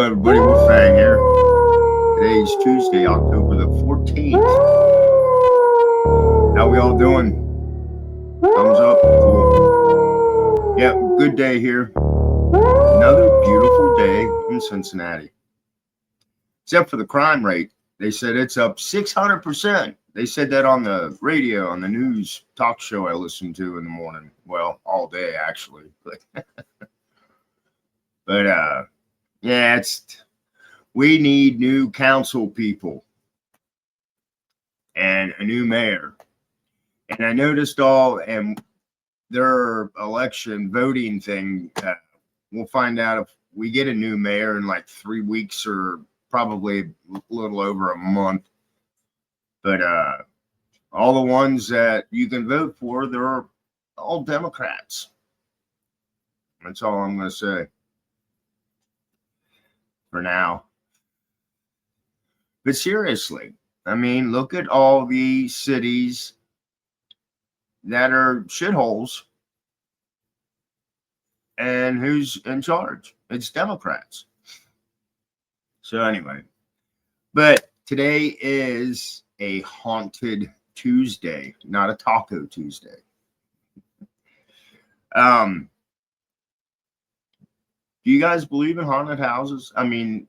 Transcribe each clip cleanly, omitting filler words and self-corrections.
everybody, Wolfang here. Today's Tuesday, October the 14th. How we all doing? Thumbs up? Cool. Yeah, good day here. Another beautiful day in Cincinnati. Except for the crime rate. They said it's up 600%. They said that on the radio, on the news talk show I listened to in the morning. Well, all day, actually. But yeah, we need new council people and a new mayor. And I noticed and their election voting thing, we'll find out if we get a new mayor in like 3 weeks or probably a little over a month. But all the ones that you can vote for, they're all Democrats. That's all I'm going to say for now. But seriously, I mean, look at all the cities that are shitholes, and who's in charge? It's Democrats. So anyway, but today is a haunted Tuesday, not a Taco Tuesday. Do you guys believe in haunted houses? I mean,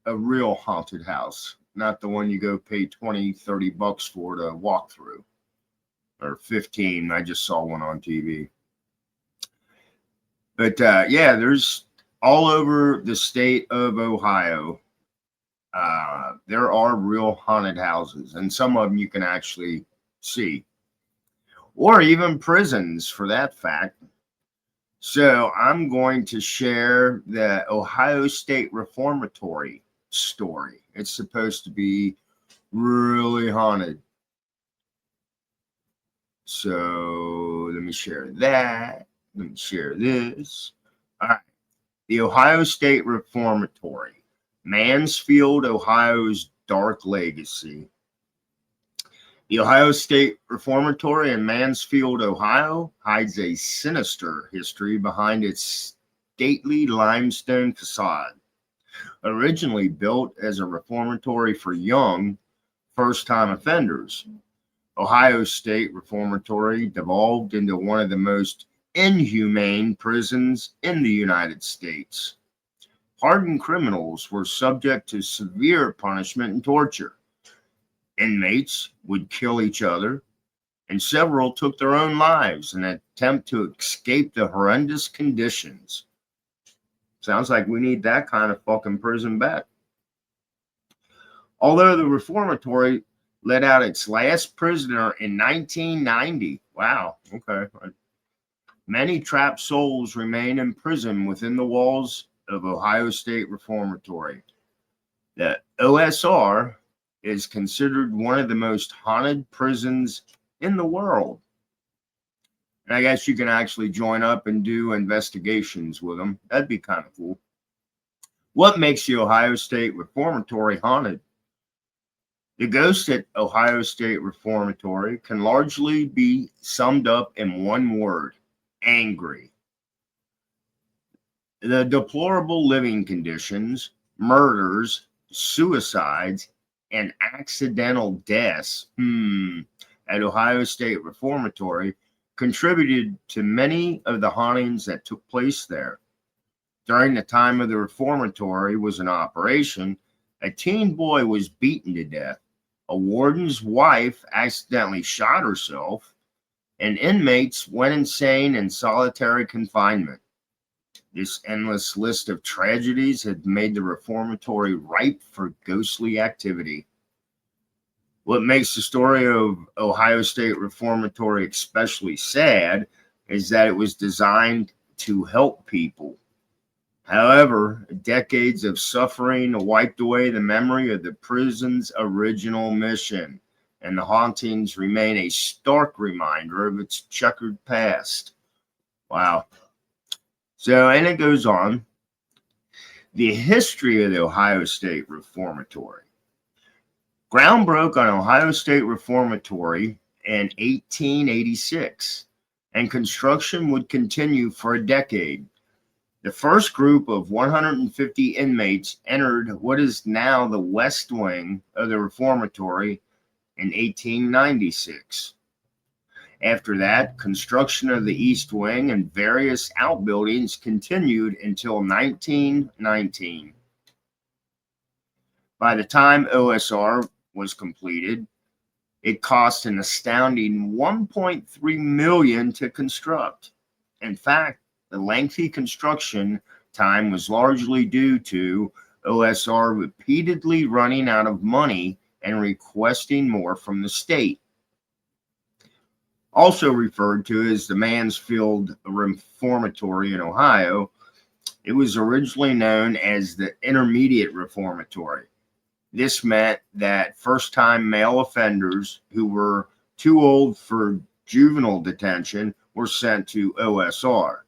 a real haunted house, not the one you go pay $20-$30 for to walk through. Or 15. I just saw one on TV. But yeah, there's all over the state of Ohio. There are real haunted houses, and some of them you can actually see, or even prisons for that fact. So I'm going to share the Ohio State Reformatory story. It's supposed to be really haunted. So let me share that. Let me share this. All right. The Ohio State Reformatory, Mansfield, Ohio's dark legacy. The Ohio State Reformatory in Mansfield, Ohio, hides a sinister history behind its stately limestone facade. Originally built as a reformatory for young, first-time offenders, Ohio State Reformatory devolved into one of the most inhumane prisons in the United States. Hardened criminals were subject to severe punishment and torture. Inmates would kill each other, and several took their own lives in an attempt to escape the horrendous conditions. Sounds like we need that kind of fucking prison back. Although the reformatory let out its last prisoner in 1990. Wow, okay. Many trapped souls remain in prison within the walls of Ohio State Reformatory. The OSR is considered one of the most haunted prisons in the world. And I guess you can actually join up and do investigations with them. That'd be kind of cool. What makes the Ohio State Reformatory haunted? The ghost at Ohio State Reformatory can largely be summed up in one word: angry. The deplorable living conditions, murders, suicides, and accidental deaths at Ohio State Reformatory contributed to many of the hauntings that took place there. During the time of the reformatory was in operation, a teen boy was beaten to death. A warden's wife accidentally shot herself, and inmates went insane in solitary confinement. This endless list of tragedies had made the reformatory ripe for ghostly activity. What makes the story of Ohio State Reformatory especially sad is that it was designed to help people. However, decades of suffering wiped away the memory of the prison's original mission, and the hauntings remain a stark reminder of its checkered past. Wow. So, and it goes on. The history of the Ohio State Reformatory. Ground broke on Ohio State Reformatory in 1886, and construction would continue for a decade. The first group of 150 inmates entered what is now the West Wing of the Reformatory in 1896. After that, construction of the East Wing and various outbuildings continued until 1919. By the time OSR was completed, it cost an astounding $1.3 million to construct. In fact, the lengthy construction time was largely due to OSR repeatedly running out of money and requesting more from the state. Also referred to as the Mansfield Reformatory in Ohio, it was originally known as the Intermediate Reformatory. This meant that first-time male offenders who were too old for juvenile detention were sent to OSR.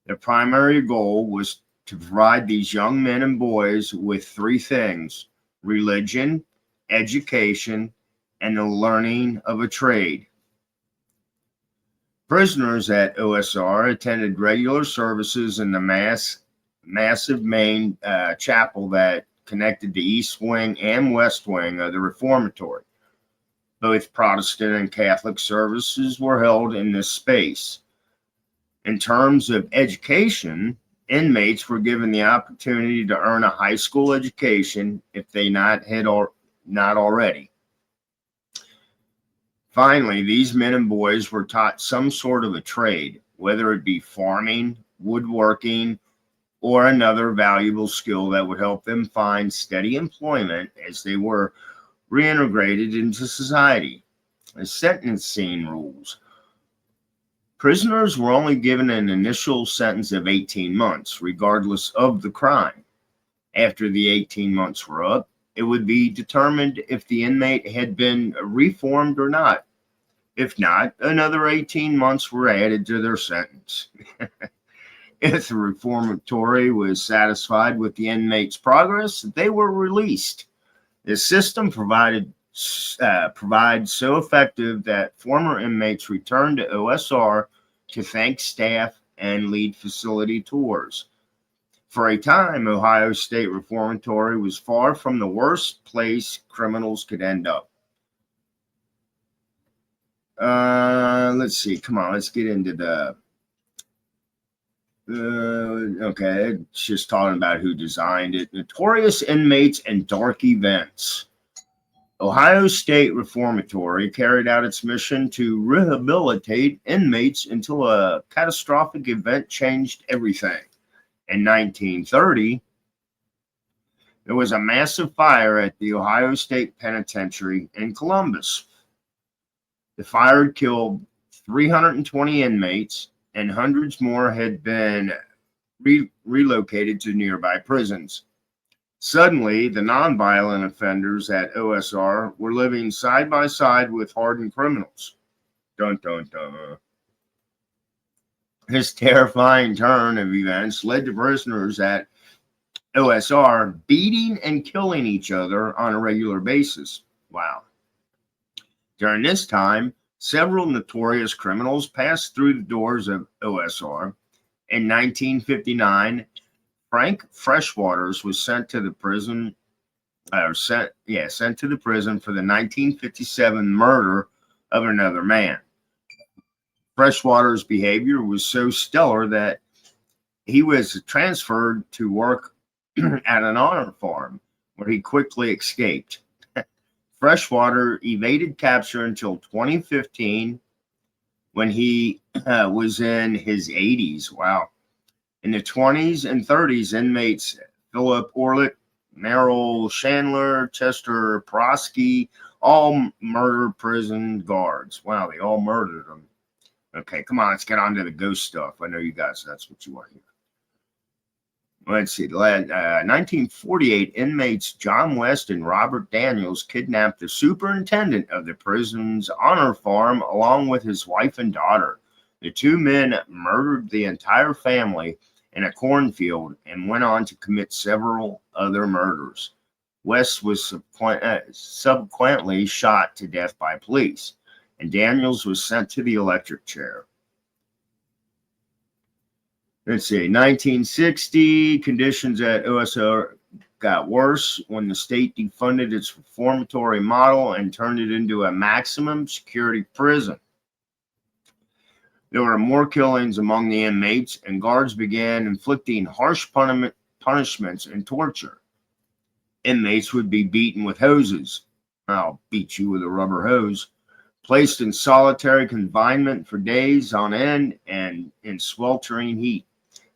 The primary goal was to provide these young men and boys with three things: religion, education, and the learning of a trade. Prisoners at OSR attended regular services in the massive main chapel that connected the East Wing and West Wing of the Reformatory. Both Protestant and Catholic services were held in this space. In terms of education, inmates were given the opportunity to earn a high school education if they not already. Finally, these men and boys were taught some sort of a trade, whether it be farming, woodworking, or another valuable skill that would help them find steady employment as they were reintegrated into society. The sentencing rules. Prisoners were only given an initial sentence of 18 months, regardless of the crime. After the 18 months were up, it would be determined if the inmate had been reformed or not. If not, another 18 months were added to their sentence. If the reformatory was satisfied with the inmate's progress, they were released. The system provides so effective that former inmates returned to OSR to thank staff and lead facility tours. For a time, Ohio State Reformatory was far from the worst place criminals could end up. Let's see. Come on, let's get into the. Okay, it's just talking about who designed it. Notorious inmates and dark events. Ohio State Reformatory carried out its mission to rehabilitate inmates until a catastrophic event changed everything. In 1930, there was a massive fire at the Ohio State Penitentiary in Columbus. The fire had killed 320 inmates, and hundreds more had been relocated to nearby prisons. Suddenly, the nonviolent offenders at OSR were living side by side with hardened criminals. Dun, dun, dun. This terrifying turn of events led to prisoners at OSR beating and killing each other on a regular basis. Wow. During this time, several notorious criminals passed through the doors of OSR. In 1959, Frank Freshwaters was sent to the prison, sent to the prison for the 1957 murder of another man. Freshwater's behavior was so stellar that he was transferred to work at an honor farm, where he quickly escaped. Freshwater evaded capture until 2015, when he was in his 80s. Wow. In the 20s and 30s, inmates Philip Orlick, Merrill Chandler, Chester Prosky all murdered prison guards. Wow, they all murdered them. Okay, come on, let's get on to the ghost stuff. I know you guys, that's what you want to hear. Let's see. 1948, inmates John West and Robert Daniels kidnapped the superintendent of the prison's honor farm along with his wife and daughter. The two men murdered the entire family in a cornfield and went on to commit several other murders. West was subsequently shot to death by police, and Daniels was sent to the electric chair. Let's see, 1960, conditions at OSR got worse when the state defunded its reformatory model and turned it into a maximum security prison. There were more killings among the inmates, and guards began inflicting harsh punishments and torture. Inmates would be beaten with hoses. I'll beat you with a rubber hose. Placed in solitary confinement for days on end and in sweltering heat,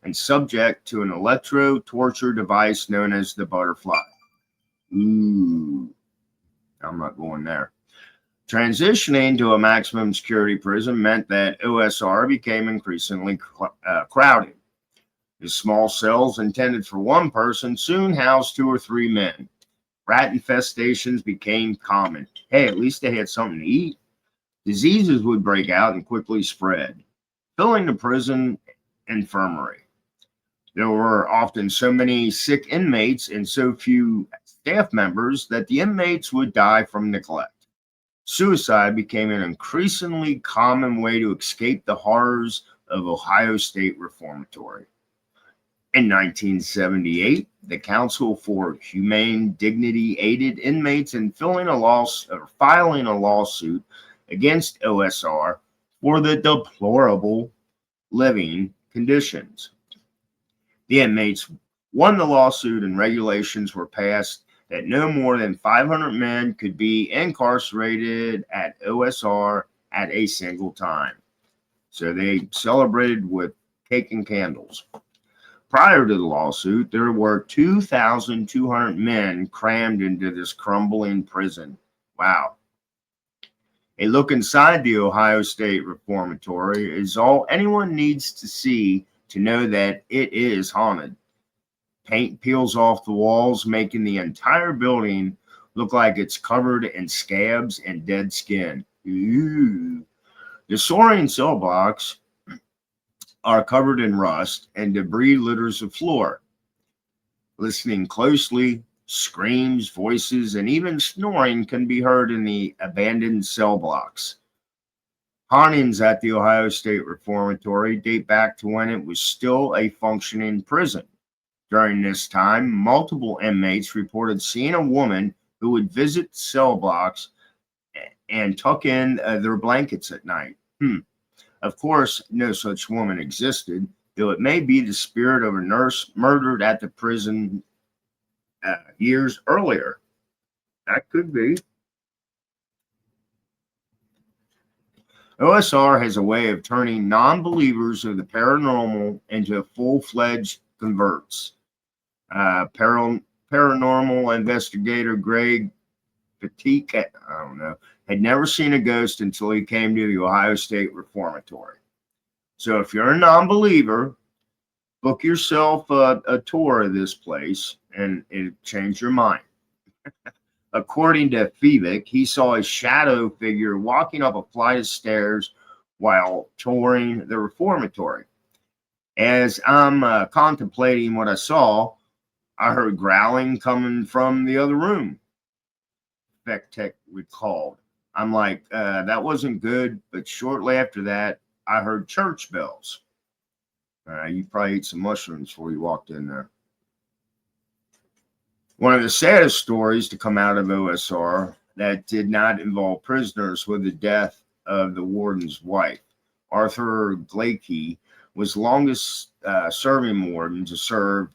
and subject to an electro-torture device known as the butterfly. Ooh, I'm not going there. Transitioning to a maximum security prison meant that OSR became increasingly crowded. The small cells intended for one person soon housed 2 or 3 men. Rat infestations became common. Hey, at least they had something to eat. Diseases would break out and quickly spread, filling the prison infirmary. There were often so many sick inmates and so few staff members that the inmates would die from neglect. Suicide became an increasingly common way to escape the horrors of Ohio State Reformatory. In 1978, the Council for Humane Dignity aided inmates in filing a lawsuit against OSR for the deplorable living conditions. The inmates won the lawsuit, and regulations were passed that no more than 500 men could be incarcerated at OSR at a single time. So they celebrated with cake and candles. Prior to the lawsuit, there were 2,200 men crammed into this crumbling prison. Wow. A look inside the Ohio State Reformatory is all anyone needs to see to know that it is haunted. Paint peels off the walls, making the entire building look like it's covered in scabs and dead skin. Ooh. The soaring cell blocks are covered in rust, and debris litters the floor. Listening closely, screams, voices, and even snoring can be heard in the abandoned cell blocks. Hauntings at the Ohio State Reformatory date back to when it was still a functioning prison. During this time, multiple inmates reported seeing a woman who would visit cell blocks and tuck in their blankets at night. Of course, no such woman existed, though it may be the spirit of a nurse murdered at the prison years earlier. That could be. OSR has a way of turning non-believers of the paranormal into full-fledged converts. Paranormal investigator Greg Fatigue, had never seen a ghost until he came to the Ohio State Reformatory. So if you're a non-believer, book yourself a tour of this place and it'll change your mind. According to Fevick, he saw a shadow figure walking up a flight of stairs while touring the reformatory. As I'm contemplating what I saw, I heard growling coming from the other room, Tech recalled. I'm like, that wasn't good, but shortly after that, I heard church bells. You probably ate some mushrooms before you walked in there. One of the saddest stories to come out of OSR that did not involve prisoners was the death of the warden's wife. Arthur Glakey was the longest serving warden to serve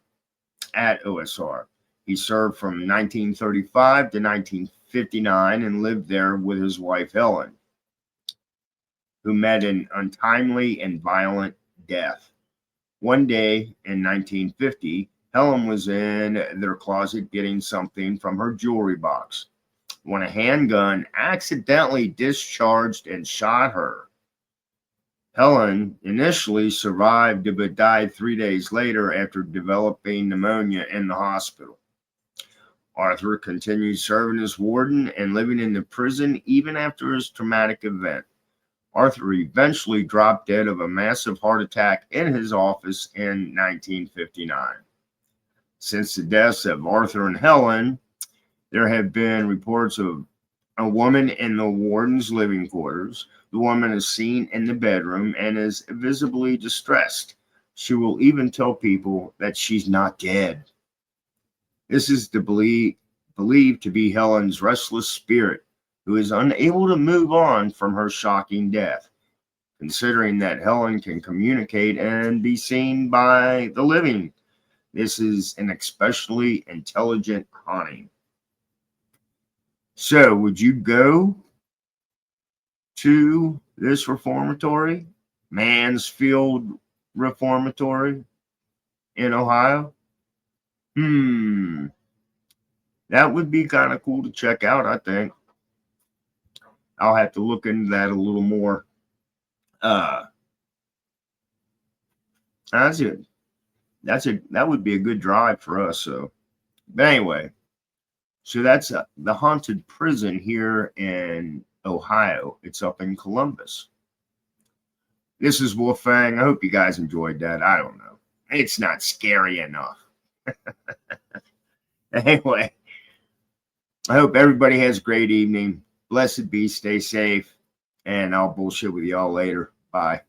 at OSR. He served from 1935 to 1959 and lived there with his wife Helen, who met an untimely and violent death. One day in 1950, Helen was in their closet getting something from her jewelry box when a handgun accidentally discharged and shot her. Helen initially survived but died 3 days later after developing pneumonia in the hospital. Arthur continued serving as warden and living in the prison even after his traumatic event. Arthur eventually dropped dead of a massive heart attack in his office in 1959. Since the deaths of Arthur and Helen, there have been reports of a woman in the warden's living quarters. The woman is seen in the bedroom and is visibly distressed. She will even tell people that she's not dead. This is believed to be Helen's restless spirit, who is unable to move on from her shocking death. Considering that Helen can communicate and be seen by the living, this is an especially intelligent haunting. So, would you go to this reformatory, Mansfield Reformatory in Ohio? That would be kind of cool to check out, I think. I'll have to look into that a little more. That's it. That would be a good drive for us. So, but anyway, so that's the haunted prison here in Ohio. It's up in Columbus. This is Wolfang. I hope you guys enjoyed that. I don't know. It's not scary enough. Anyway, I hope everybody has a great evening. Blessed be. Stay safe. And I'll bullshit with y'all later. Bye.